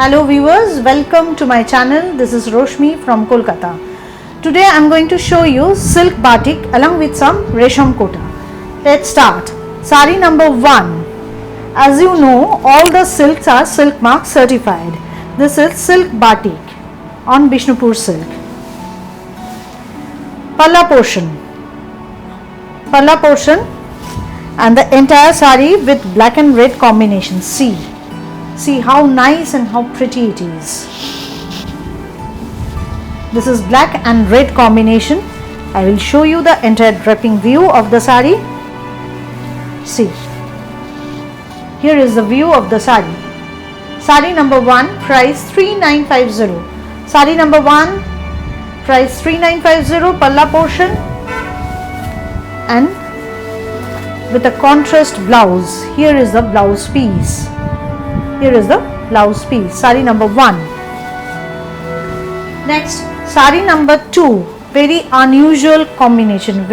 Hello viewers, welcome to my channel. This is Roshmi from Kolkata. Today I am going to show you silk batik along with some resham kota. Let's start. Sari number 1. As you know, all the silks are silk mark certified. This is silk batik on Bishnupur silk. Palla portion and the entire sari with black and red combination. See how nice and how pretty it is. This is black and red combination. I will show you the entire draping view of the sari. See, here is the view of the sari. Sari number 1, price 3950. Sari number 1, price 3950, palla portion and with a contrast blouse. Here is the blouse piece. Sari number 1. Next, sari number 2. Very unusual combination.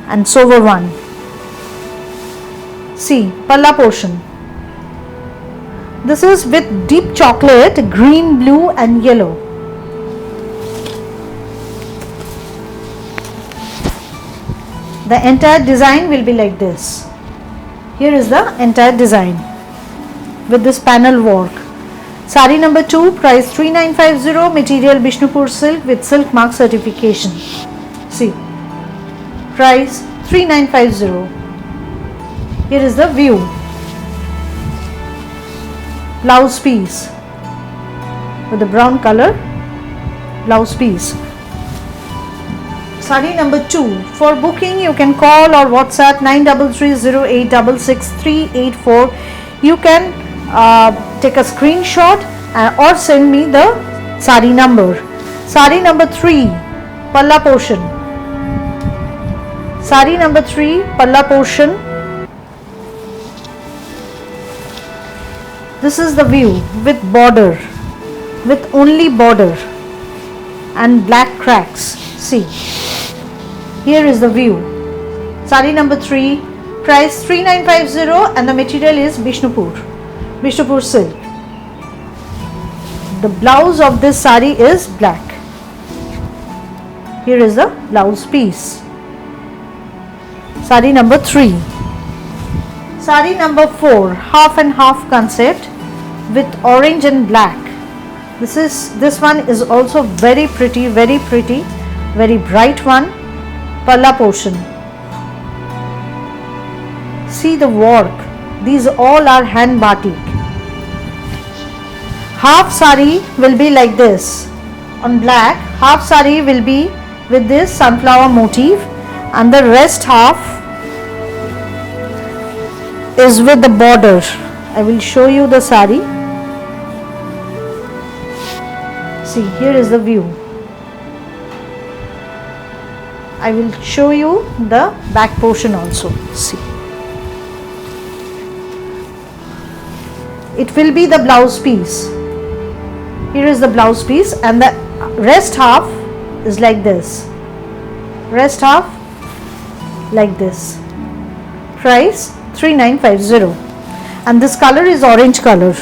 And sober one. See, palla portion. This is with deep chocolate, green, blue and yellow. The entire design will be like this. Here is the entire design with this panel work. Sari number 2, price 3950, material Bishnupur silk with silk mark certification. See, price 3950. Here is the view. Blouse piece with the brown color blouse piece. Sari number 2. For booking, you can call or WhatsApp 9330866384. You can take a screenshot or send me the sari number. Sari number 3, palla portion. Sari number 3, palla portion. This is the view with border, with only border and black cracks. See. Here is the view. Sari number 3, price 3950 and the material is Bishnupur silk. The blouse of this sari is black. Here is the blouse piece. Sari number 3. Sari number 4, half and half concept with orange and black. This one is also very pretty, very bright one. Palla portion. See the work. These all are hand batik. Half sari will be like this on black. Half sari will be with this sunflower motif and the rest half is with the border. I will show you the sari. See, here is the view. I will show you the back portion also. See, it will be the blouse piece. Here is the blouse piece and the rest half is like this. Price 3950 and this color is orange color.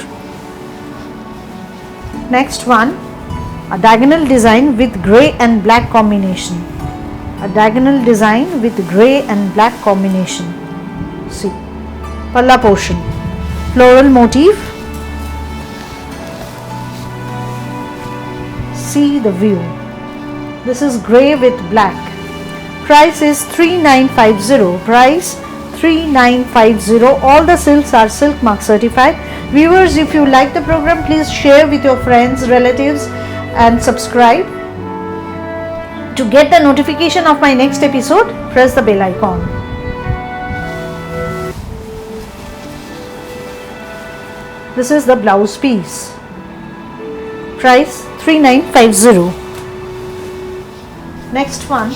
Next one, a diagonal design with grey and black combination. See, palla portion, floral motif. See the view. This is grey with black. Price is 3950. All the silks are silk mark certified. Viewers, if you like the program, please share with your friends, relatives and subscribe. To get the notification of my next episode, press the bell icon. This is the blouse piece. Price 3950. Next one.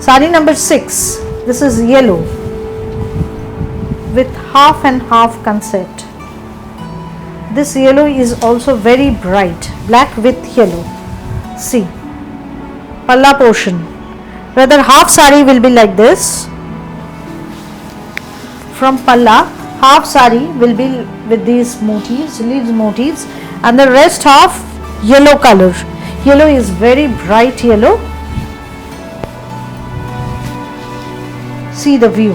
Sari number 6. This is yellow with half and half concept. This yellow is also very bright, black with yellow. See, palla portion. Rather, half sari will be like this. From palla, half sari will be with these motifs, leaves motifs, and the rest half yellow color. Yellow is very bright yellow. See the view.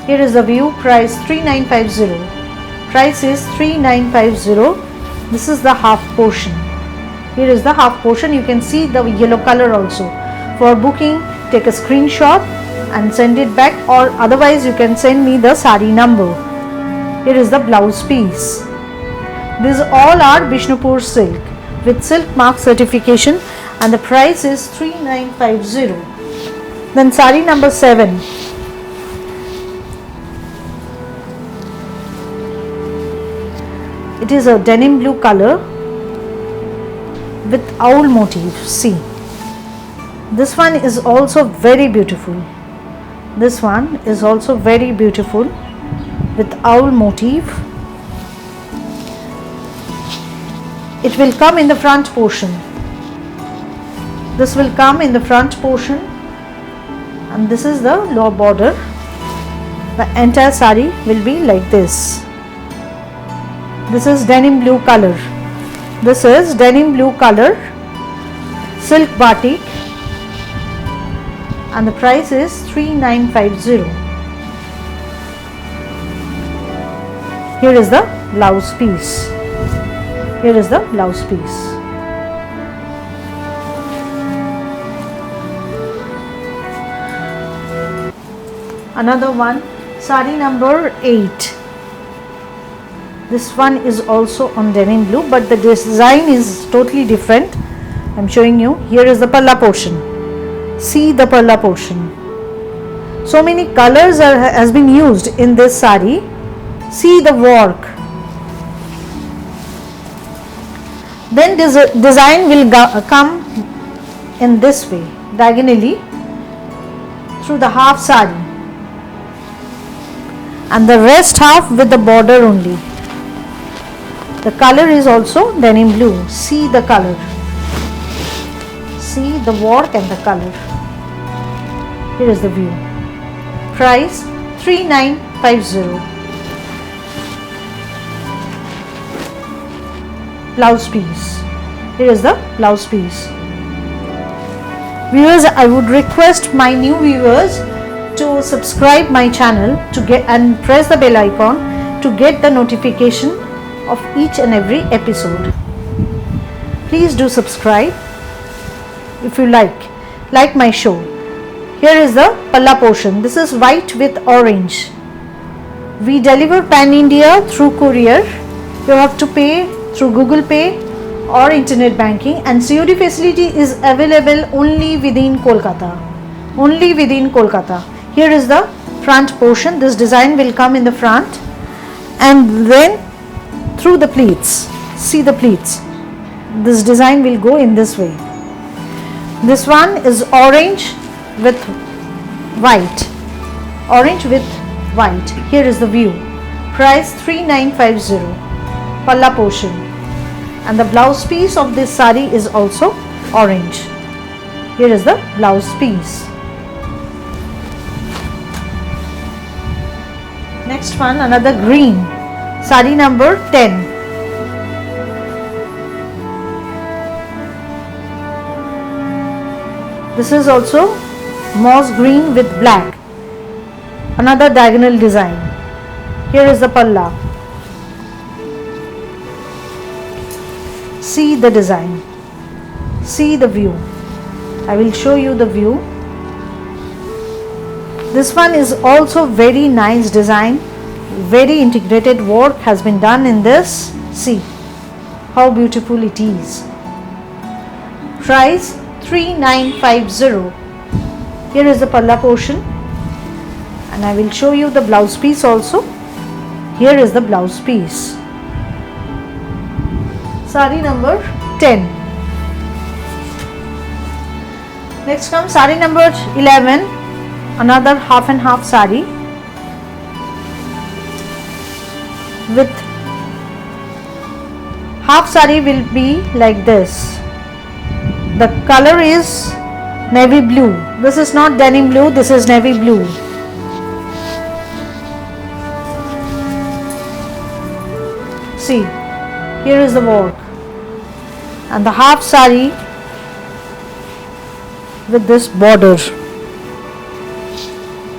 Here is the view. Price 3950. Price is 3950. This is the half portion. Here is the half portion. You can see the yellow color also. For booking, take a screenshot and send it back, or otherwise you can send me the sari number. Here is the blouse piece. These all are Bishnupur silk with silk mark certification, and the price is 3950. Then sari number 7. It is a denim blue color with owl motif. See, this one is also very beautiful. This one is also very beautiful with owl motif. It will come in the front portion. This will come in the front portion, and this is the lower border. The entire sari will be like this. This is denim blue color. This is denim blue color, silk batik, and the price is 3950. Here is the blouse piece. Here is the blouse piece. Another one, sari number 8. This one is also on denim blue, but the design is totally different. I am showing you. Here is the palla portion. See the palla portion. So many colors has been used in this sari. See the work. Then this design will come in this way, diagonally through the half sari, and the rest half with the border only. The color is also denim blue. See the color. See the work and the color. Here is the view. Price 3950. Blouse piece. Here is the blouse piece. Viewers, I would request my new viewers to subscribe my channel to get and press the bell icon to get the notification of each and every episode. Please do subscribe if you like my show. Here is the palla portion. This is white with orange. We deliver pan India through courier. You have to pay through Google Pay or internet banking, and COD facility is available only within Kolkata. Only within Kolkata. Here is the front portion. This design will come in the front, and then through the pleats. See the pleats. This design will go in this way. This one is orange with white. Orange with white. Here is the view. Price 3950. Palla portion. And the blouse piece of this sari is also orange. Here is the blouse piece. Next one, another green. Sari number 10. This is also moss green with black. Another diagonal design. Here is the palla. See the design. See the view. I will show you the view. This one is also very nice design. Very integrated work has been done in this. See how beautiful it is. Price 3950. Here is the palla portion, and I will show you the blouse piece also. Here is the blouse piece. Sari number 10. Next comes sari number 11. Another half and half sari with half sari will be like this. The color is navy blue. This is not denim blue, this is navy blue. See, here is the work, and the half sari with this border.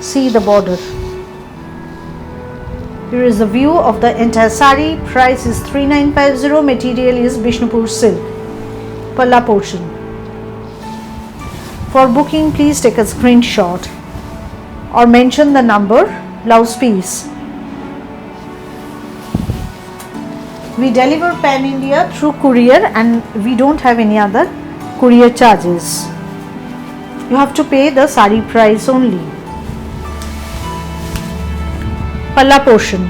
See the border. Here is the view of the entire sari. Price is 3950. Material is Bishnupur silk. Palla portion. For booking, please take a screenshot or mention the number. Blouse piece. We deliver pan India through courier and we don't have any other courier charges. You have to pay the sari price only. Palla portion.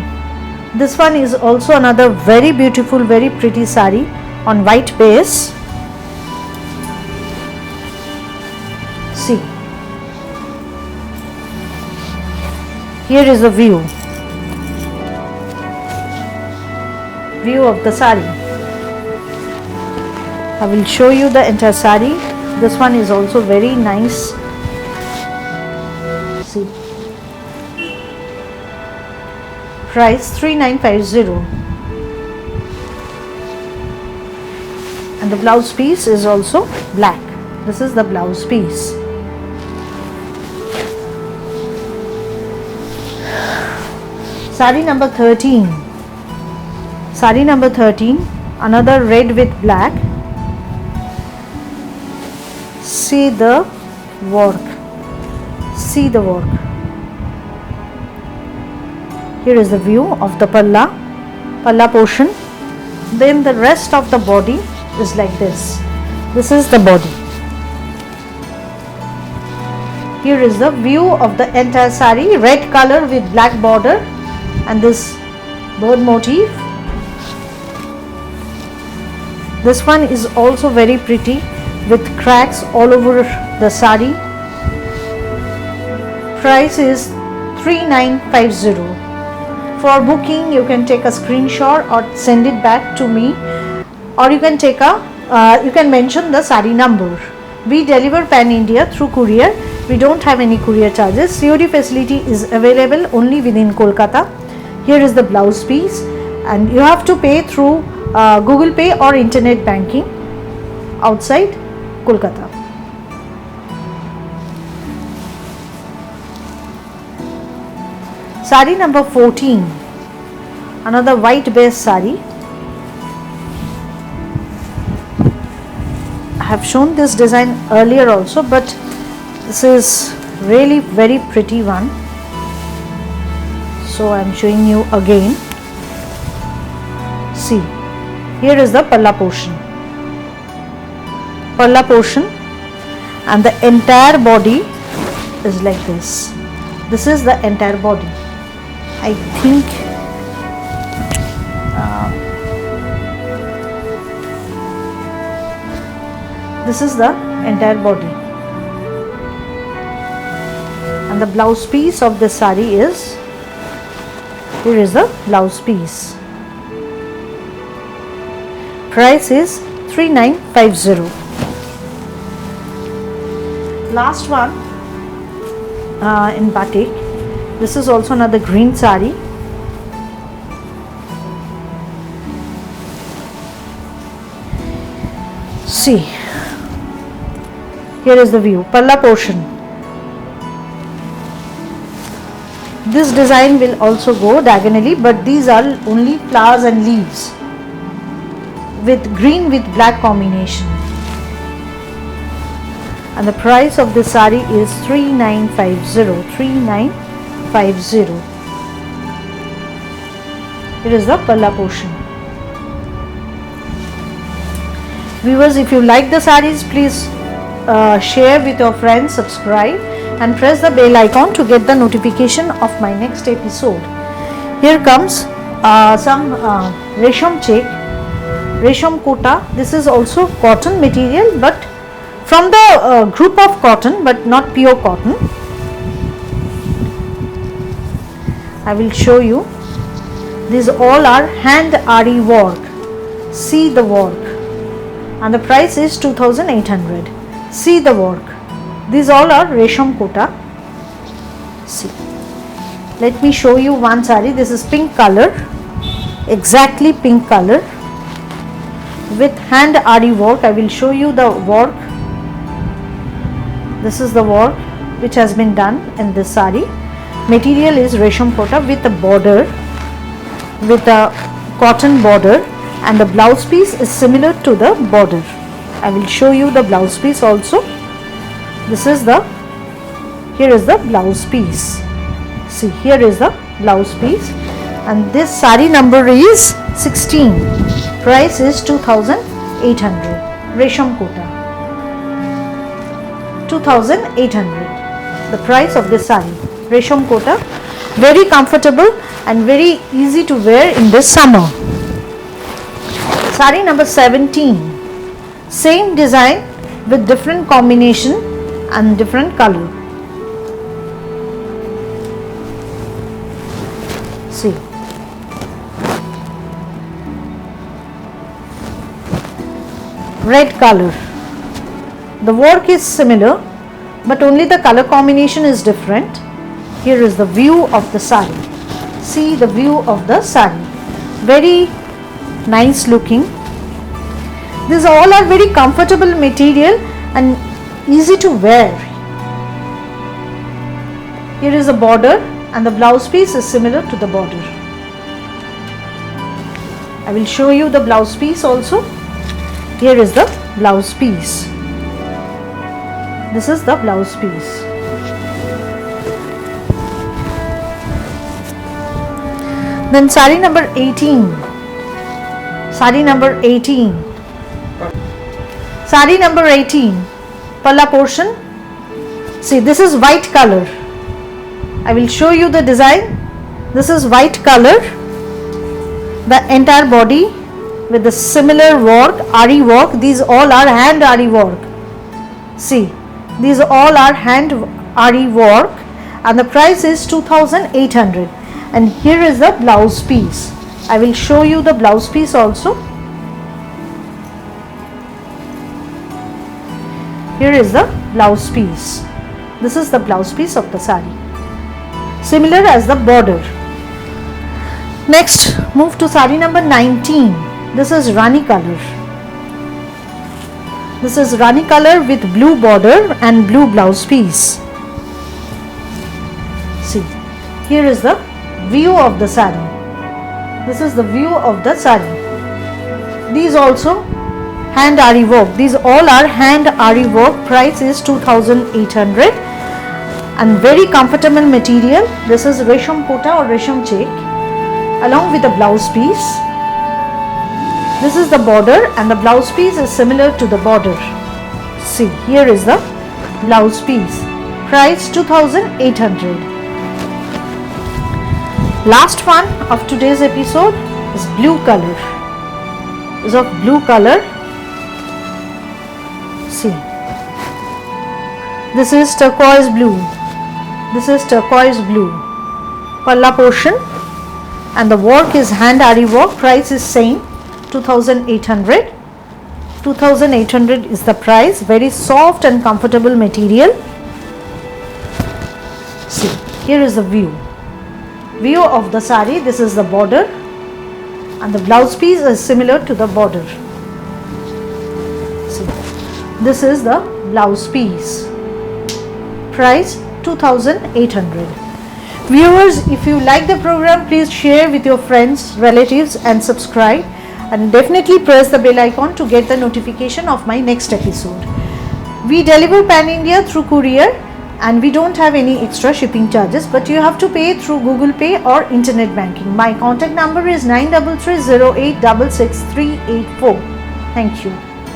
This one is also another very beautiful, very pretty sari on white base. See, here is the view of the sari. I will show you the entire sari. This one is also very nice. See, price 3950, and the blouse piece is also black. This is the blouse piece. Sari number 13. Sari number 13, another red with black. See the work. See the work. Here is the view of the palla portion. Then the rest of the body is like this. This is the body. Here is the view of the entire sari. Red color with black border and this bird motif. This one is also very pretty with cracks all over the sari. Price is 3950. For booking, you can take a screenshot or send it back to me, or you can take you can mention the sari number. We deliver pan India through courier. We don't have any courier charges. COD facility is available only within Kolkata. Here is the blouse piece, and you have to pay through Google Pay or internet banking outside Kolkata. Sari number 14, another white base sari. I have shown this design earlier also, but this is really very pretty one, so I am showing you again. See, here is the palla portion. Palla portion, and the entire body is like this. This is the entire body. I think this is the entire body, and the blouse piece of the sari is, here is the blouse piece. Price is 3950. Last one in batik. This is also another green sari. See, here is the view. Palla portion. This design will also go diagonally, but these are only flowers and leaves with green with black combination. And the price of this sari is 3950. 3950. It is the palla portion. Viewers, if you like the saris, please share with your friends, subscribe and press the bell icon to get the notification of my next episode. Here comes some resham check, resham kota. This is also cotton material, but from the group of cotton, but not pure cotton. I will show you. These all are hand ari work. See the work, and the price is 2800. See the work. These all are resham kota. See. Let me show you one sari. This is pink color. exactly pink color with hand ari work. I will show you the work. This is the work which has been done in this sari. Material is resham kota with a border, with a cotton border, and the blouse piece is similar to the border. I will show you the blouse piece also. This is the, here is the blouse piece. See, here is the blouse piece, and this sari number is 16. Price is 2,800. Resham kota, 2,800. The price of this sari, resham kota, very comfortable and very easy to wear in this summer. Sari number 17, same design with different combination and different color. See, red color. The work is similar, but only the color combination is different. Here is the view of the sari. See the view of the sari. Very nice looking. These all are very comfortable material and easy to wear. Here is a border, and the blouse piece is similar to the border. I will show you the blouse piece also. Here is the blouse piece. This is the blouse piece. Then sari number 18. Sari number 18. Sari number 18. Palla portion. See, this is white color. I will show you the design. This is white color. The entire body with the similar work, ari work. These all are hand ari work. See, these all are hand ari work, and the price is 2,800. And here is the blouse piece. I will show you the blouse piece also. Here is the blouse piece. This is the blouse piece of the sari, similar as the border. Next, move to sari number 19. This is Rani color. This is Rani color with blue border and blue blouse piece. See, here is the view of the sari. This is the view of the sari. These also hand ari work. These all are hand ari work. Price is 2,800 and very comfortable material. This is resham kota or resham check along with the blouse piece. This is the border, and the blouse piece is similar to the border. See, here is the blouse piece. Price 2,800. Last one of today's episode is blue color. Is of blue color. See, this is turquoise blue. This is turquoise blue. Palla portion, and the work is hand ari work. Price is same, 2,800. 2,800 is the price. Very soft and comfortable material. See, here is the view of the sari. This is the border, and the blouse piece is similar to the border. See, this is the blouse piece. Price 2,800. Viewers, if you like the program, please share with your friends, relatives, and subscribe, and definitely press the bell icon to get the notification of my next episode. We deliver pan India through courier, and we don't have any extra shipping charges, but you have to pay through Google Pay or internet banking. My contact number is 93308666384. Thank you.